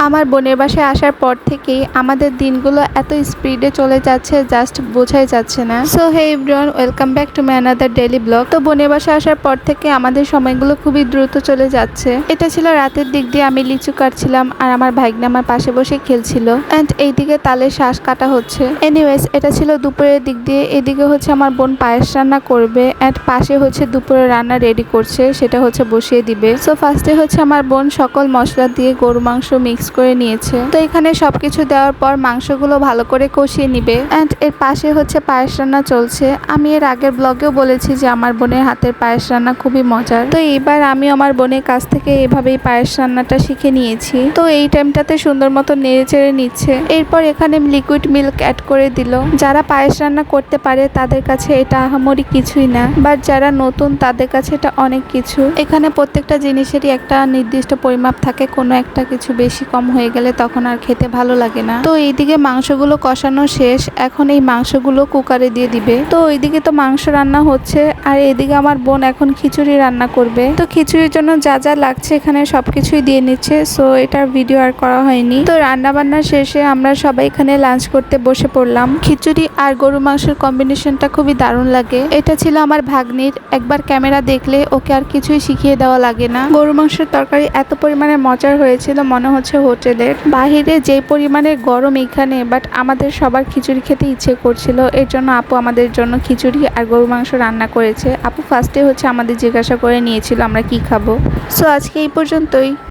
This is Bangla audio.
আমার বোনের বাসায় আসার পর থেকেই আমাদের দিনগুলো এত স্পিডে চলে যাচ্ছে, জাস্ট বোঝাই যাচ্ছে না। So hey everyone, welcome back to my another daily blog. তো বোনের বাসায় আসার পর থেকে আমাদের সময়গুলো খুবই দ্রুত চলে যাচ্ছে। এটা ছিল রাতের দিক দিয়ে আমি লিচু কাটছিলাম আর আমার ভাগ্নে আমার পাশে বসে খেলছিল, অ্যান্ড এইদিকে তালের শ্বাস কাটা হচ্ছে। এনিওয়েজ, এটা ছিল দুপুরের দিক দিয়ে। এদিকে হচ্ছে আমার বোন পায়েস রান্না করবে, অ্যান্ড পাশে হচ্ছে দুপুরের রান্না রেডি করছে, সেটা হচ্ছে বসিয়ে দিবে। সো ফার্স্টে হচ্ছে আমার বোন সকল মশলা দিয়ে গরু মাংস মিক্স করে নিয়েছে। তো এখানে সবকিছু দেওয়ার পর মাংসগুলো ভালো করে কষিয়ে নিবে, অ্যান্ড এর পাশে হচ্ছে পায়েস রান্না চলছে। আমি এর আগের ব্লগেও বলেছি যে আমার বোনের হাতের পায়েস রান্না খুবই মজার। তো এইবার আমি আমার বোনের কাছ থেকে এভাবেই পায়েস রান্নাটা শিখে নিয়েছি। তো এই টাইমটাতে সুন্দর মতো নেড়ে চেড়ে নিচ্ছে। এরপর এখানে লিকুইড মিল্ক অ্যাড করে দিল। যারা পায়েস রান্না করতে পারে তাদের কাছে এটা আহামরি কিছুই না, বাট যারা নতুন তাদের কাছে এটা অনেক কিছু। এখানে প্রত্যেকটা জিনিসেরই একটা নির্দিষ্ট পরিমাপ থাকে, কোনো একটা কিছু বেশি কম হয়ে গেলে তখন আর খেতে ভালো লাগে না। তো এইদিকে মাংসগুলো কষানো শেষ, এখন এই মাংসগুলো কুকারে দিয়ে দিবে। তো ওইদিকে তো মাংস রান্না হচ্ছে, আর এদিকে আমার বোন এখন খিচুড়ি রান্না করবে। তো খিচুড়ির জন্য যা যা লাগছে এখানে সবকিছুই দিয়ে নিচ্ছে। সো এটার ভিডিও আর করা হয়নি। তো রান্না বান্না শেষে আমরা সবাই এখানে লাঞ্চ করতে বসে পড়লাম। খিচুড়ি আর গরু মাংসের কম্বিনেশনটা খুবই দারুণ লাগে। এটা ছিল আমার ভাগ্নির, একবার ক্যামেরা দেখলে ওকে আর কিছুই শিখিয়ে দেওয়া লাগে না। গরু মাংসের তরকারি এত পরিমাণে মজার হয়েছিল, মনে হচ্ছে হোটেলের। বাহিরে যে পরিমাণে গরম এখানে, বাট আমাদের সবার খিচুড়ি খেতে ইচ্ছে করছিল। এর জন্য আপু আমাদের জন্য খিচুড়ি আর গরু মাংস রান্না করেছে। আপু ফার্স্টে হচ্ছে আমাদের জিজ্ঞাসা করে নিয়েছিল আমরা কি খাবো। সো আজকে এই পর্যন্তই।